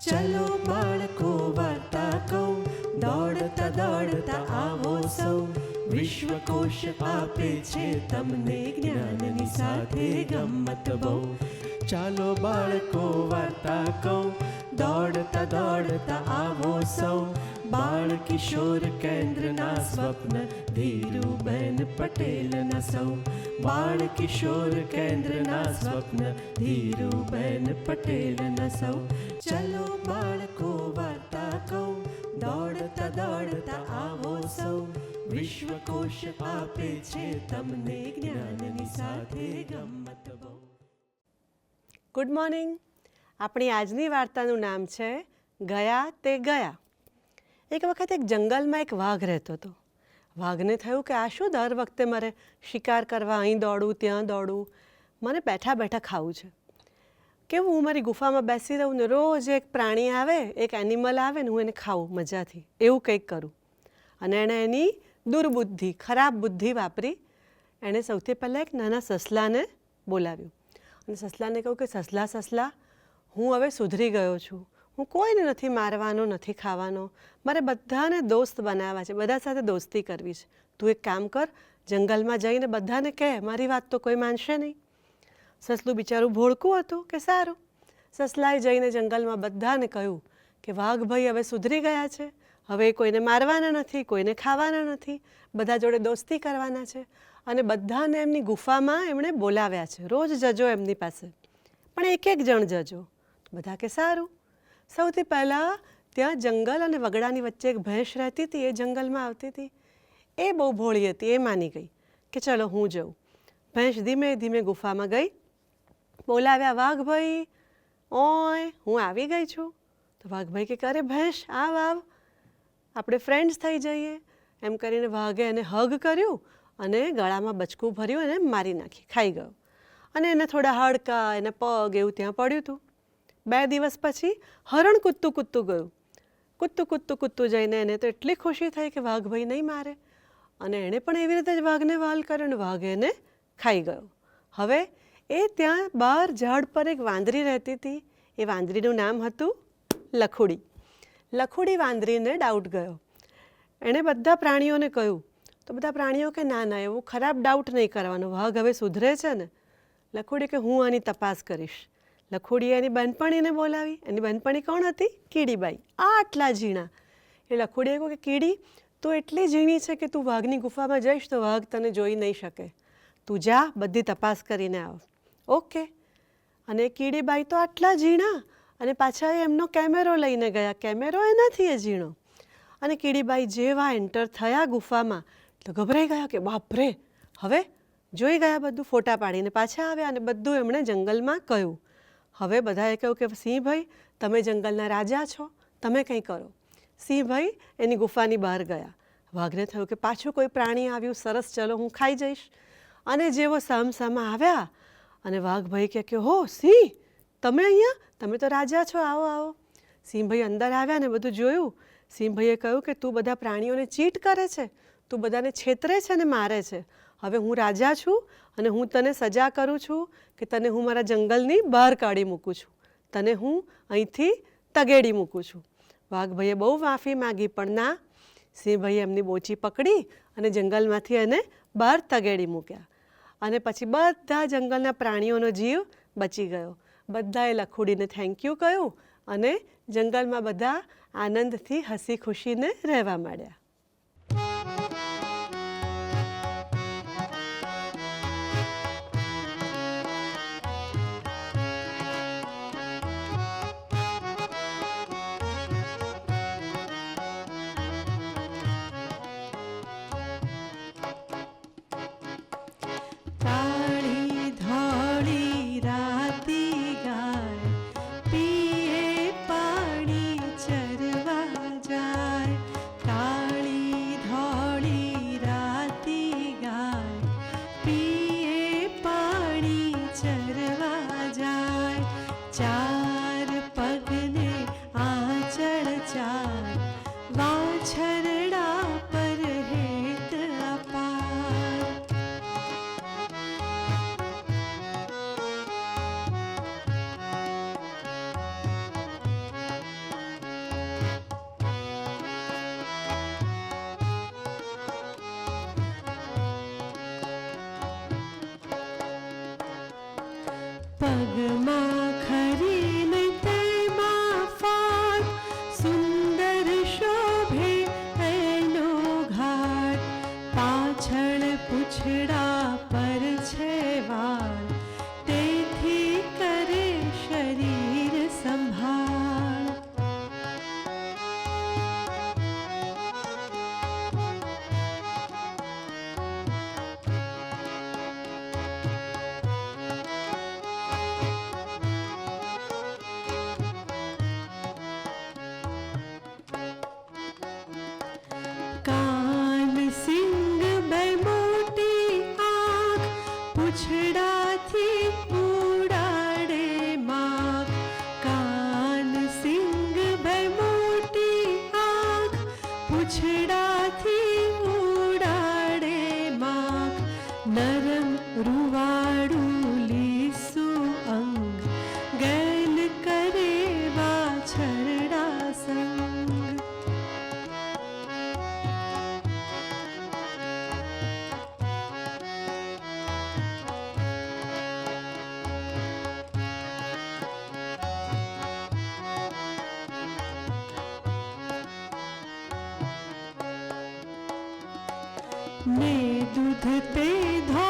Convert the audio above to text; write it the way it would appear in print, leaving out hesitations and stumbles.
ચલો બાળકો વાર્તા કહું, દોડતા દોડતા આવો સૌ. વિશ્વકોશ આપે છે તમને જ્ઞાનની સાથે ગમ્મત બહુ. ચાલો બાળકો વાર્તા કહું, દોડતા દોડતા આવો સૌ. બાળ કિશોર કેન્દ્રના સ્વપ્ન ધીરુબેન પટેલના સૌ. બાળ કિશોર કેન્દ્રના સ્વપ્ન ધીરુબેન પટેલના સૌ. ચલો બાળકો વાર્તા કહું, દોડતા દોડતા આવો સૌ. વિશ્વકોશ આપે છે તમને જ્ઞાનની સાથે ગમ્મત બહુ. Good morning. આપણી આજની વાર્તાનું નામ છે ગયા તે ગયા. એક વખત એક જંગલમાં એક વાઘ રહેતો હતો. વાઘને થયું કે આ શું દર વખતે મારે શિકાર કરવા અહીં દોડું ત્યાં દોડું, મને બેઠા બેઠા ખાવું છે. કેવું હું મારી ગુફામાં બેસી રહું ને રોજ એક પ્રાણી આવે, એક એનિમલ આવે ને હું એને ખાઉં મજાથી, એવું કંઈક કરું. અને એણે એની દુર્બુદ્ધિ, ખરાબ બુદ્ધિ વાપરી એણે સૌથી પહેલાં એક નાના સસલાને બોલાવ્યું અને સસલાને કહ્યું કે સસલા સસલા, હું હવે સુધરી ગયો છું. હું કોઈને નથી મારવાનો, નથી ખાવાનો, મારે બધાને દોસ્ત બનાવવા છે, બધા સાથે દોસ્તી કરવી છે. તું એક કામ કર, જંગલમાં જઈને બધાને કહે, મારી વાત તો કોઈ માનશે નહીં. સસલું બિચારું ભોળકું હતું કે સારું. સસલાએ જઈને જંગલમાં બધાને કહ્યું કે વાઘભાઈ હવે સુધરી ગયા છે, હવે કોઈને મારવાના નથી, કોઈને ખાવાના નથી, બધા જોડે દોસ્તી કરવાના છે. અને બધાને એમની ગુફામાં એમણે બોલાવ્યા છે. રોજ જજો એમની પાસે, પણ એક એક જણ જજો. બધા કે સારું. સૌથી પહેલાં ત્યાં જંગલ અને વગડાની વચ્ચે એક ભેંસ રહેતી હતી, એ જંગલમાં આવતી હતી. એ બહુ ભોળી હતી, એ માની ગઈ કે ચલો હું જઉં. ભેંસ ધીમે ધીમે ગુફામાં ગઈ, બોલાવ્યા વાઘભાઈ, ઓય હું આવી ગઈ છું. તો વાઘભાઈ કે અરે ભેંસ આવ આવ, આપણે ફ્રેન્ડ્સ થઈ જઈએ. એમ કરીને વાઘે એને હગ કર્યું અને ગળામાં બચકું ભર્યું અને મારી નાખી, ખાઈ ગયો. અને એને થોડા હાડકા, એના પગ એવું ત્યાં પડ્યું હતું. 2 દિવસ પછી હરણ કૂદતું કૂદતું ગયું. કૂદતું જઈને એને તો એટલી ખુશી થઈ કે વાઘભાઈ નહીં મારે. અને એણે પણ એવી રીતે જ વાઘને વાલ કર્યો અને વાઘ એને ખાઈ ગયો. હવે એ ત્યાં બહાર ઝાડ પર એક વાંદરી રહેતી હતી. એ વાંદરીનું નામ હતું લખુડી. લખુડી વાંદરીને ડાઉટ ગયો. એણે બધા પ્રાણીઓને કહ્યું. તો બધા પ્રાણીઓ કે ના ના, એવું ખરાબ ડાઉટ નહીં કરવાનો, વાઘ હવે સુધરે છે ને. લખુડી કે હું આની તપાસ કરીશ. લખુડીએ એની બહેનપણીને બોલાવી. એની બહેનપણી કોણ હતી? કીડીબાઈ. આટલા ઝીણા. એ લખુડીએ કહ્યું કે કીડી, તું એટલી ઝીણી છે કે તું વાઘની ગુફામાં જઈશ તો વાઘ તને જોઈ નહીં શકે. તું જા, બધી તપાસ કરીને આવ. ઓકે. અને કીડીબાઈ તો આટલા ઝીણા અને પાછા એમનો કેમેરો લઈને ગયા. કેમેરો એનાથી એ ઝીણો. અને કીડીબાઈ જેવા એન્ટર થયા ગુફામાં તો ગભરાઈ ગયા કે બાપરે, હવે જોઈ ગયા બધું. ફોટા પાડીને પાછા આવ્યા અને બધું એમણે જંગલમાં કહ્યું. હવે બધાએ કહ્યું કે સિંહભાઈ, તમે જંગલના રાજા છો, તમે કંઈ કરો. સિંહભાઈ એની ગુફાની બહાર ગયા. વાઘને થયું કે પાછું કોઈ પ્રાણી આવ્યું, સરસ, ચલો હું ખાઈ જઈશ. અને જેવો સામસામા આવ્યા અને વાઘભાઈ કે હો સિંહ, તમે અહીંયા, તમે તો રાજા છો, આવો આવો. સિંહભાઈ અંદર આવ્યા ને બધું જોયું. સિંહભાઈએ કહ્યું કે તું બધા પ્રાણીઓને ચીટ કરે છે, તું બધાને છેતરે છે ને મારે છે. હવે હું રાજા છું અને હું તને સજા કરું છું કે તને હું મારા જંગલની બહાર કાઢી મૂકું છું, તને હું અહીંથી તગેડી મૂકું છું. વાઘભાઈએ બહુ માફી માગી પણ ના. સિંહભાઈએ એમની બોચી પકડી અને જંગલમાંથી એને બહાર તગેડી મૂક્યા. અને પછી બધા જંગલના પ્રાણીઓનો જીવ બચી ગયો. બધાએ લખુડીને થેન્ક યુ કહ્યું અને જંગલમાં બધા આનંદથી હસી ખુશીને રહેવા માંડ્યા. પાણી ચરવા જાય, પગમાં ખરીને તેમાં ફાટ, સુંદર શોભે એનો ઘાટ, પાછળ પૂંછડા પર છે વાળ, તેથી કરે શરીર સંભાળ. કાન સિંગ બે મોટી આંખ, પૂંછડાથી ઉડાડે માખ. કાન સિંગ બે મોટી આંખ, પૂંછડાથી ઉડાડે માખ. નરમ રૂવાડું લીસું અંગ, ગેલ કરે વાછરડા સંગ. ને દૂધ તે ધો